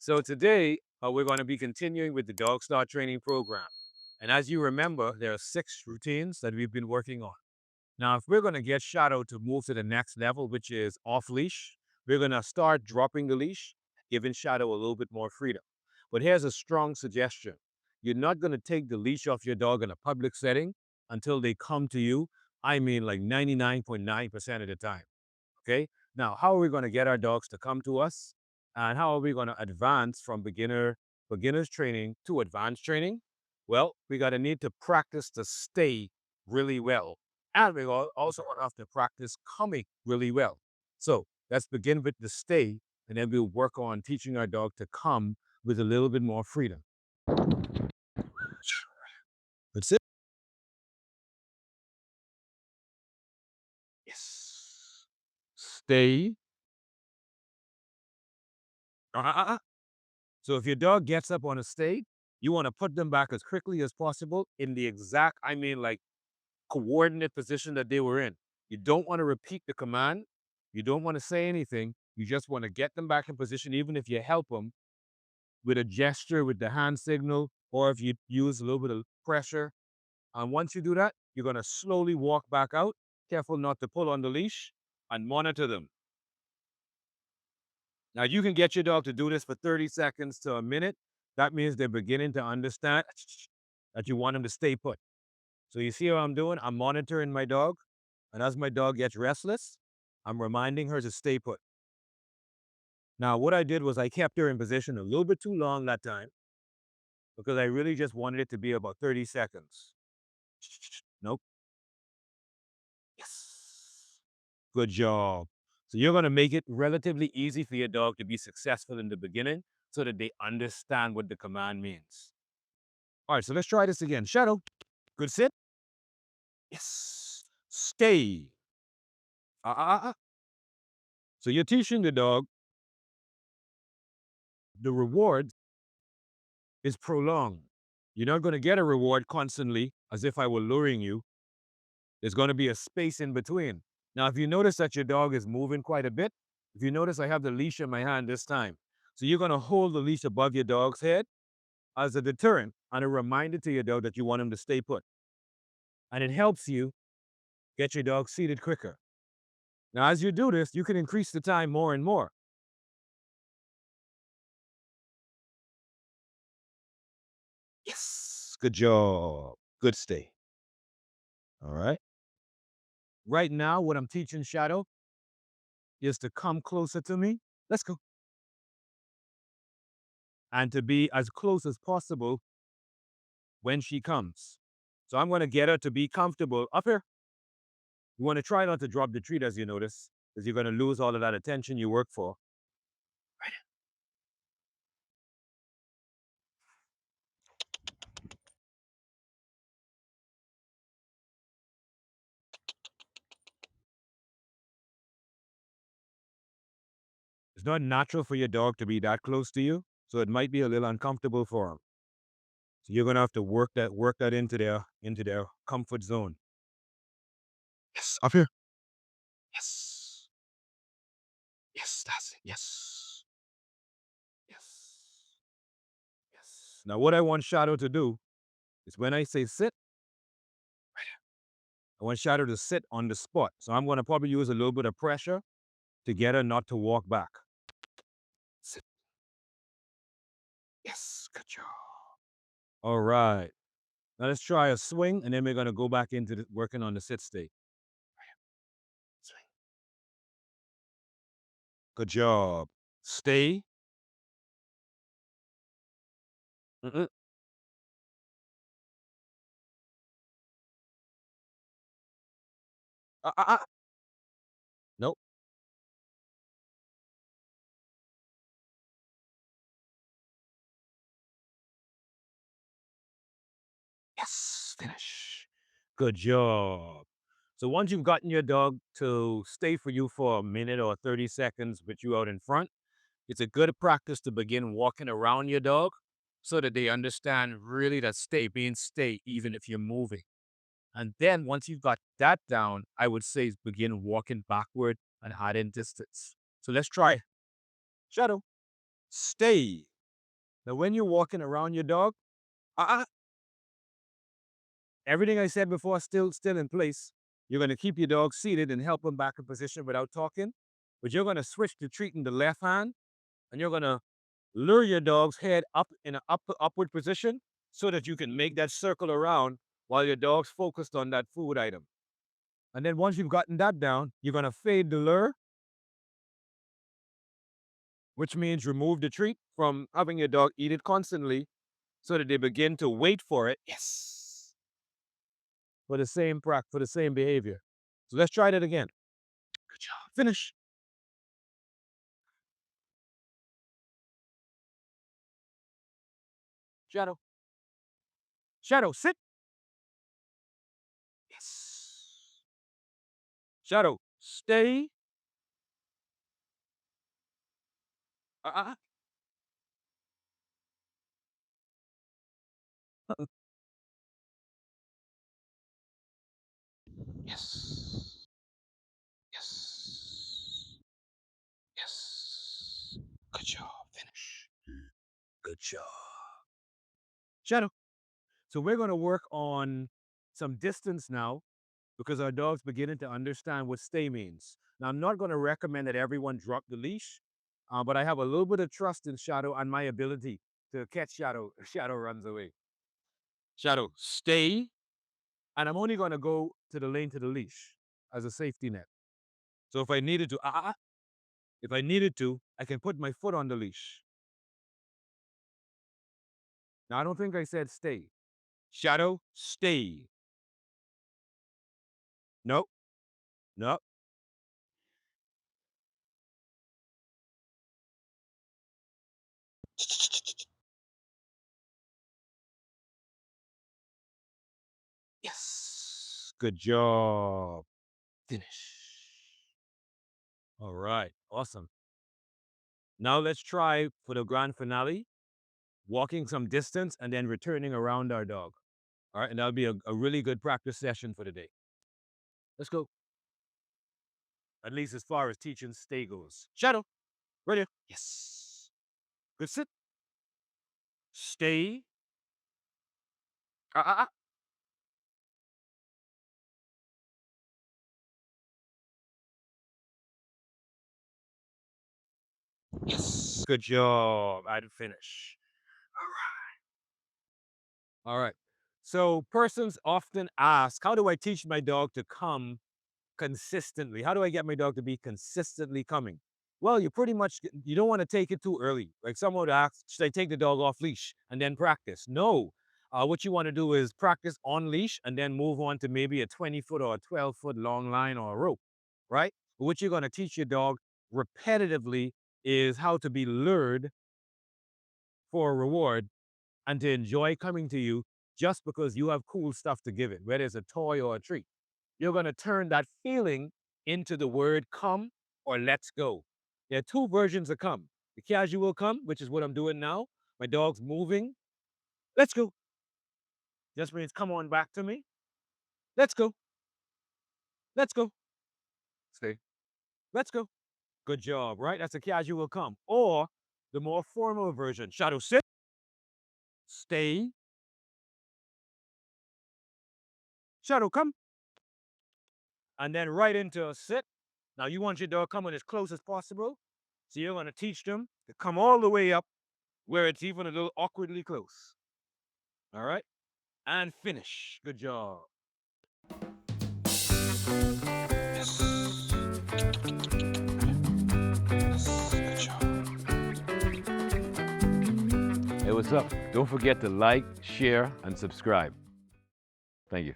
So today we're going to be continuing with the Dog Star Training Program. And as you remember, there are 6 routines that we've been working on. Now, if we're going to get Shadow to move to the next level, which is off leash, we're going to start dropping the leash, giving Shadow a little bit more freedom. But here's a strong suggestion. You're not going to take the leash off your dog in a public setting until they come to you. I mean, like 99.9% of the time. Okay. Now, how are we going to get our dogs to come to us? And how are we going to advance from beginners training to advanced training? Well, we got to need to practice to stay really well. And we also going to have to practice coming really well. So let's begin with the stay, and then we'll work on teaching our dog to come with a little bit more freedom. That's it. Yes. Stay. Uh-uh. So if your dog gets up on a stay, you want to put them back as quickly as possible in the exact, like coordinate position that they were in. You don't want to repeat the command. You don't want to say anything. You just want to get them back in position, even if you help them with a gesture, with the hand signal, or if you use a little bit of pressure. And once you do that, you're going to slowly walk back out. Careful not to pull on the leash and monitor them. Now, you can get your dog to do this for 30 seconds to a minute. That means they're beginning to understand that you want them to stay put. So you see what I'm doing? I'm monitoring my dog. And as my dog gets restless, I'm reminding her to stay put. Now, what I did was I kept her in position a little bit too long that time because I really just wanted it to be about 30 seconds. Nope. Yes. Good job. So you're going to make it relatively easy for your dog to be successful in the beginning so that they understand what the command means. All right, so let's try this again. Shadow. Good sit. Yes. Stay. Ah. So you're teaching the dog the reward is prolonged. You're not going to get a reward constantly as if I were luring you. There's going to be a space in between. Now, if you notice that your dog is moving quite a bit, if you notice I have the leash in my hand this time, so you're going to hold the leash above your dog's head as a deterrent and a reminder to your dog that you want him to stay put. And it helps you get your dog seated quicker. Now, as you do this, you can increase the time more and more. Yes. Good job. Good stay. All right. Right now, what I'm teaching Shadow is to come closer to me. Let's go. And to be as close as possible when she comes. So I'm going to get her to be comfortable up here. You want to try not to drop the treat as you notice, because you're going to lose all of that attention you work for. It's not natural for your dog to be that close to you, so it might be a little uncomfortable for them. So you're going to have to work that into their comfort zone. Yes, up here. Yes. Yes, that's it. Yes. Yes. Yes. Now, what I want Shadow to do is when I say sit, I want Shadow to sit on the spot. So I'm going to probably use a little bit of pressure to get her not to walk back. Sit. Yes, good job. All right. Now let's try a swing, and then we're going to go back into working on the sit state. Swing. Good job. Stay. Mm-mm. Ah, ah, ah. Nope. Yes, finish. Good job. So once you've gotten your dog to stay for you for a minute or 30 seconds with you out in front, it's a good practice to begin walking around your dog so that they understand really that stay being stay, even if you're moving. And then once you've got that down, I would say begin walking backward and add in distance. So let's try Shadow. Stay. Now, when you're walking around your dog, uh-uh, everything I said before still in place. You're going to keep your dog seated and help him back in position without talking. But you're going to switch to treating the left hand, and you're going to lure your dog's head up in an upward position so that you can make that circle around while your dog's focused on that food item. And then once you've gotten that down, you're going to fade the lure, which means remove the treat from having your dog eat it constantly so that they begin to wait for it. Yes. For the same behavior. So let's try that again. Good job. Finish. Shadow. Shadow, sit. Yes. Shadow, stay. Uh-uh. Uh-uh. Yes. Yes. Yes. Good job. Finish. Good job. Shadow. So we're going to work on some distance now because our dog's beginning to understand what stay means. Now, I'm not going to recommend that everyone drop the leash, but I have a little bit of trust in Shadow and my ability to catch Shadow. Shadow runs away. Shadow, stay. And I'm only going to go to the lane to the leash as a safety net. So if I needed to, if I needed to, I can put my foot on the leash. Now, I don't think I said stay. Shadow, stay. Nope. Nope. Yes. Good job. Finish. All right. Awesome. Now let's try for the grand finale, walking some distance and then returning around our dog. All right. And that'll be a really good practice session for the day. Let's go. At least as far as teaching stay goes. Shadow. Right here. Yes. Good sit. Stay. Ah, ah, ah. Yes. Good job. I'd finish. All right. So persons often ask, how do I teach my dog to come consistently? How do I get my dog to be consistently coming? Well, you pretty much, you don't want to take it too early. Like someone would ask, should I take the dog off leash and then practice? No. What you want to do is practice on leash and then move on to maybe a 20-foot or a 12-foot long line or a rope, right? But what you're going to teach your dog repetitively is how to be lured for a reward and to enjoy coming to you just because you have cool stuff to give it, whether it's a toy or a treat. You're going to turn that feeling into the word come or let's go. There are two versions of come. The casual come, which is what I'm doing now. My dog's moving. Let's go. Just means come on back to me. Let's go. Let's go. Stay. Let's go. Good job, right? That's a casual come. Or the more formal version. Shadow sit. Stay. Shadow come. And then right into a sit. Now you want your dog coming as close as possible. So you're going to teach them to come all the way up where it's even a little awkwardly close. All right? And finish. Good job. Yes. Yes. Good job. Hey, what's up? Don't forget to like, share, and subscribe. Thank you.